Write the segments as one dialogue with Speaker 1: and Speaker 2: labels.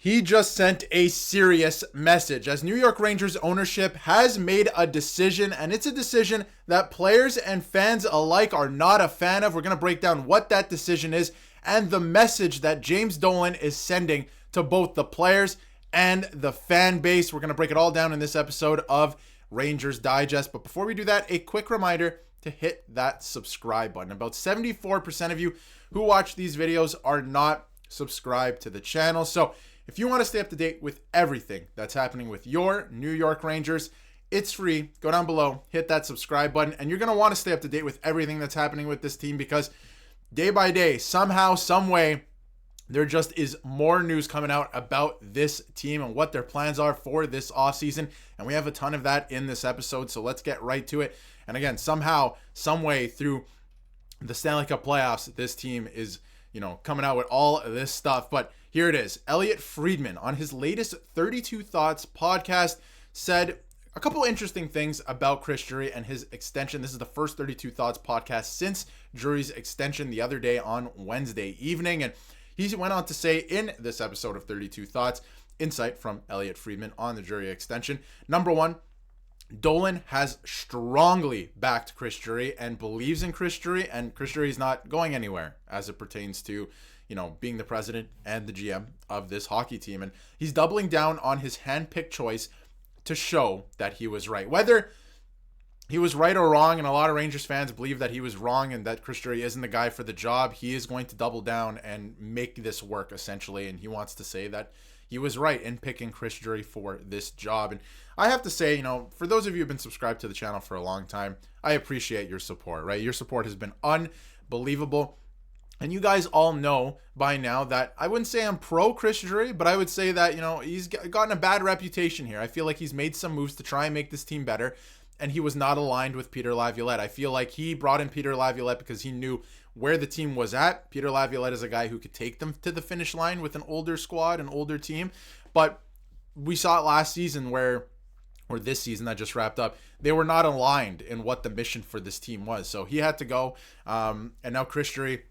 Speaker 1: He just sent a serious message as New York Rangers ownership has made a decision, and it's a decision that players and fans alike are not a fan of. We're going to break down what that decision is and the message that James Dolan is sending to both the players and the fan base. We're going to break it all down in this episode of Rangers Digest. But before we do that, a quick reminder to hit that subscribe button. About 74% of you who watch these videos are not subscribed to the channel. So if you want to stay up to date with everything that's happening with your New York Rangers, it's free. Go down below, hit that subscribe button, and you're going to want to stay up to date with everything that's happening with this team because day by day, somehow, some way, there just is more news coming out about this team and what their plans are for this offseason. And we have a ton of that in this episode, so let's get right to it. And again, somehow, some way through the Stanley Cup playoffs, this team is, coming out with all of this stuff. But here it is. Elliotte Friedman on his latest 32 Thoughts podcast said a couple interesting things about Chris Drury and his extension. This is the first 32 Thoughts podcast since Drury's extension the other day on Wednesday evening. And he went on to say in this episode of 32 Thoughts, insight from Elliotte Friedman on the Drury extension. Number one, Dolan has strongly backed Chris Drury and believes in Chris Drury, and Chris Drury is not going anywhere as it pertains to, being the president and the GM of this hockey team. And he's doubling down on his handpicked choice to show that he was right. Whether he was right or wrong, and a lot of Rangers fans believe that he was wrong and that Chris Drury isn't the guy for the job, he is going to double down and make this work, essentially. And he wants to say that he was right in picking Chris Drury for this job. And I have to say, for those of you who've been subscribed to the channel for a long time, I appreciate your support, right? Your support has been unbelievable. And you guys all know by now that I wouldn't say I'm pro Chris Drury, but I would say that, he's gotten a bad reputation here. I feel like he's made some moves to try and make this team better, and he was not aligned with Peter Laviolette. I feel like he brought in Peter Laviolette because he knew where the team was at. Peter Laviolette is a guy who could take them to the finish line with an older squad, an older team. But we saw it last season or this season that just wrapped up, they were not aligned in what the mission for this team was. So he had to go. And now Chris Drury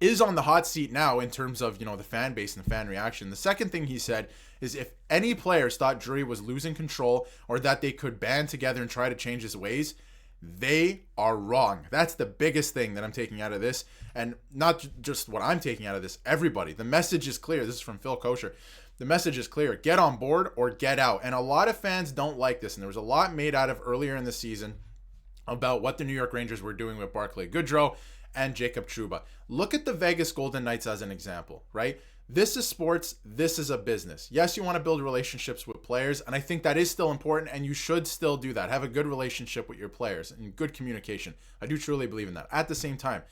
Speaker 1: is on the hot seat now in terms of, the fan base and the fan reaction. The second thing he said is if any players thought Drury was losing control or that they could band together and try to change his ways, they are wrong. That's the biggest thing that I'm taking out of this. And not just what I'm taking out of this, everybody. The message is clear. This is from Phil Kosher. The message is clear. Get on board or get out. And a lot of fans don't like this. And there was a lot made out of earlier in the season about what the New York Rangers were doing with Barclay Goodrow and Jacob Trouba. Look at the Vegas Golden Knights as an example, right? This is sports. This is a business. Yes, you want to build relationships with players, and I think that is still important, and you should still do that. Have a good relationship with your players and good communication. I do truly believe in that. At the same time,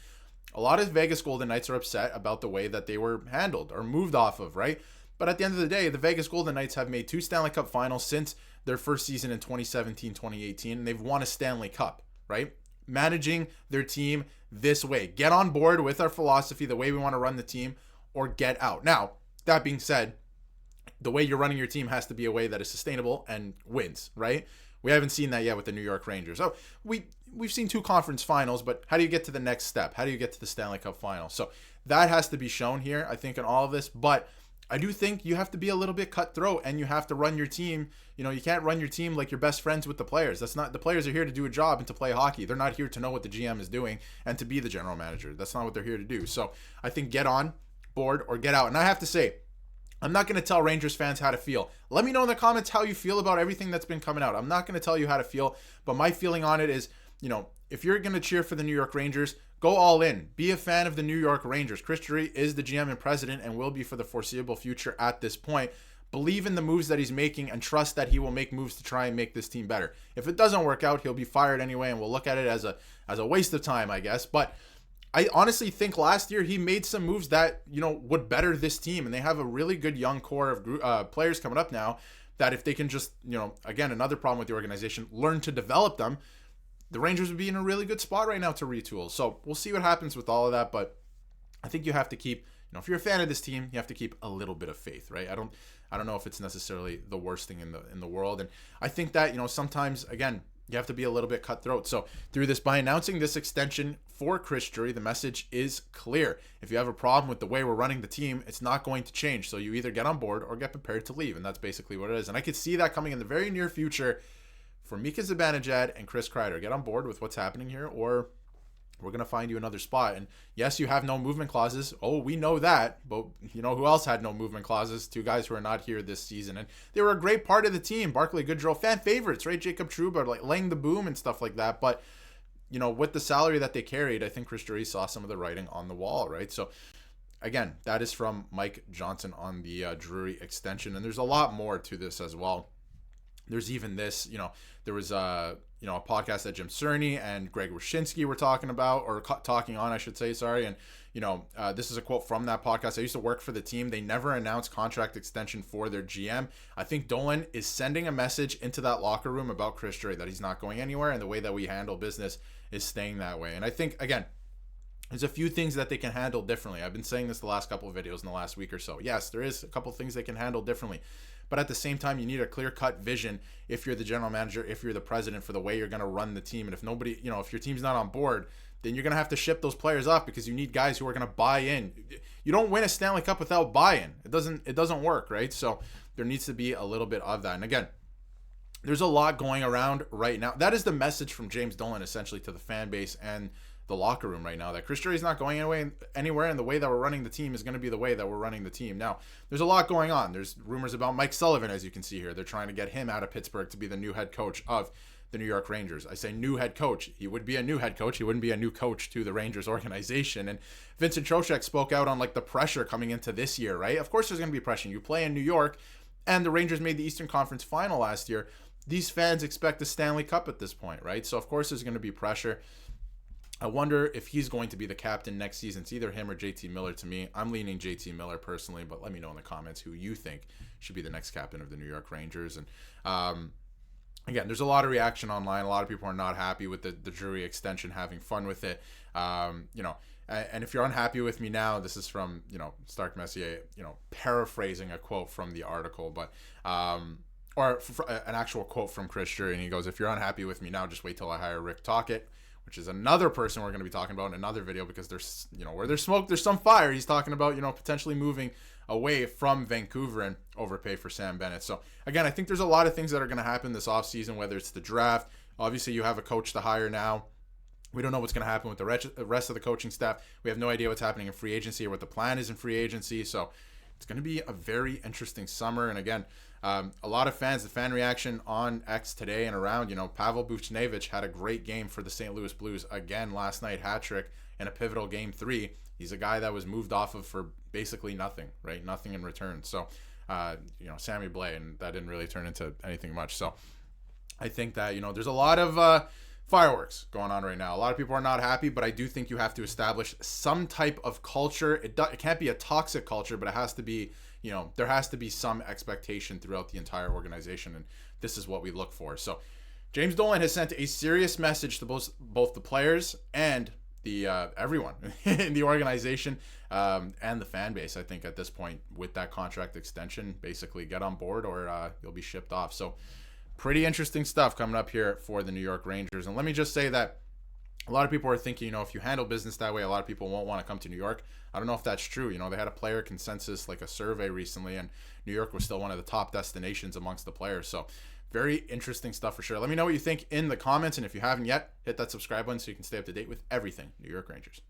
Speaker 1: a lot of Vegas Golden Knights are upset about the way that they were handled or moved off of, right? But at the end of the day, the Vegas Golden Knights have made 2 Stanley Cup finals since their first season in 2017-2018, and they've won a Stanley Cup, right? Managing their team this way. Get on board with our philosophy, the way we want to run the team, or get out. Now, that being said, the way you're running your team has to be a way that is sustainable and wins, right? We haven't seen that yet with the New York Rangers. So we've seen 2 conference finals, but how do you get to the next step? How do you get to the Stanley Cup final? So that has to be shown here, I think, in all of this. But I do think you have to be a little bit cutthroat and you have to run your team. You can't run your team like you're best friends with the players. The players are here to do a job and to play hockey. They're not here to know what the GM is doing and to be the general manager. That's not what they're here to do. So I think get on board or get out. And I have to say, I'm not going to tell Rangers fans how to feel. Let me know in the comments how you feel about everything that's been coming out. I'm not going to tell you how to feel, but my feeling on it is, if you're going to cheer for the New York Rangers, go all in. Be a fan of the New York Rangers. Chris Drury is the GM and president and will be for the foreseeable future at this point. Believe in the moves that he's making and trust that he will make moves to try and make this team better. If it doesn't work out, he'll be fired anyway, and we'll look at it as a waste of time, I guess. But I honestly think last year he made some moves that, would better this team. And they have a really good young core of players coming up now that if they can just, again, another problem with the organization, learn to develop them, the Rangers would be in a really good spot right now to retool. So we'll see what happens with all of that. But I think you have to keep, if you're a fan of this team, you have to keep a little bit of faith, right? I don't know if it's necessarily the worst thing in the world. And I think that, sometimes, again, you have to be a little bit cutthroat. So through this, by announcing this extension for Chris Drury, the message is clear. If you have a problem with the way we're running the team, it's not going to change. So you either get on board or get prepared to leave. And that's basically what it is. And I could see that coming in the very near future for Mika Zibanejad and Chris Kreider. Get on board with what's happening here, or we're going to find you another spot. And yes, you have no movement clauses. Oh, we know that. But you know who else had no movement clauses? Two guys who are not here this season. And they were a great part of the team. Barclay Goodrow, fan favorites, right? Jacob Trouba, like laying the boom and stuff like that. But, you know, with the salary that they carried, I think Chris Drury saw some of the writing on the wall, right? So, again, that is from Mike Johnson on the Drury extension. And there's a lot more to this as well. There's even this, you know, there was a podcast that Jim Cerny and Greg Wyshynski were talking about, or talking on, I should say, sorry. And, you know, this is a quote from that podcast. I used to work for the team. They never announced contract extension for their GM. I think Dolan is sending a message into that locker room about Chris Drury, that he's not going anywhere, and the way that we handle business is staying that way. And I think, again, there's a few things that they can handle differently. I've been saying this the last couple of videos in the last week or so. Yes, there is a couple of things they can handle differently. But at the same time, you need a clear-cut vision if you're the general manager, if you're the president, for the way you're going to run the team. And if nobody, you know, if your team's not on board, then you're going to have to ship those players off, because you need guys who are going to buy in. You don't win a Stanley Cup without buy-in. It doesn't work, right? So there needs to be a little bit of that. And again, there's a lot going around right now. That is the message from James Dolan, essentially, to the fan base and the locker room right now, that Chris Drury is not going anywhere, and the way that we're running the team is going to be the way that we're running the team. Now, there's a lot going on. There's rumors about Mike Sullivan, as you can see here. They're trying to get him out of Pittsburgh to be the new head coach of the New York Rangers. I say new head coach. He would be a new head coach. He wouldn't be a new coach to the Rangers organization. And Vincent Trocheck spoke out on like the pressure coming into this year, right? Of course there's going to be pressure. You play in New York, and the Rangers made the Eastern Conference Final last year. These fans expect the Stanley Cup at this point, right? So of course there's going to be pressure. I wonder if he's going to be the captain next season. It's either him or JT Miller to me. I'm leaning JT Miller personally, but let me know in the comments who you think should be the next captain of the New York Rangers. And again, there's a lot of reaction online. A lot of people are not happy with the Drury extension, having fun with it. You know, and if you're unhappy with me now, this is from, you know, Stark Messier, you know, paraphrasing a quote from the article, but or an actual quote from Chris Drury, and he goes, "If you're unhappy with me now, just wait till I hire Rick Tocchet," which is another person we're going to be talking about in another video, because there's, you know, where there's smoke, there's some fire. He's talking about, you know, potentially moving away from Vancouver and overpay for Sam Bennett. So again, I think there's a lot of things that are going to happen this offseason, whether it's the draft. Obviously, you have a coach to hire now. We don't know what's going to happen with the rest of the coaching staff. We have no idea what's happening in free agency or what the plan is in free agency. So it's going to be a very interesting summer. And again, a lot of fans, the fan reaction on X today and around, you know, Pavel Buchnevich had a great game for the St. Louis Blues again last night, hat trick in a pivotal Game 3. He's a guy that was moved off of for basically nothing, right? Nothing in return. So, you know, Sammy Blais, and that didn't really turn into anything much. So I think that, you know, there's a lot of fireworks going on right now. A lot of people are not happy, but I do think you have to establish some type of culture. It can't be a toxic culture, but it has to be, you know, there has to be some expectation throughout the entire organization, and this is what we look for. So James Dolan has sent a serious message to both the players and the everyone in the organization and the fan base. I think at this point, with that contract extension, basically get on board or you'll be shipped off. So pretty interesting stuff coming up here for the New York Rangers. And let me just say that a lot of people are thinking, you know, if you handle business that way, a lot of people won't want to come to New York. I don't know if that's true. You know, they had a player consensus, like a survey recently, and New York was still one of the top destinations amongst the players. So very interesting stuff for sure. Let me know what you think in the comments. And if you haven't yet, hit that subscribe button so you can stay up to date with everything New York Rangers.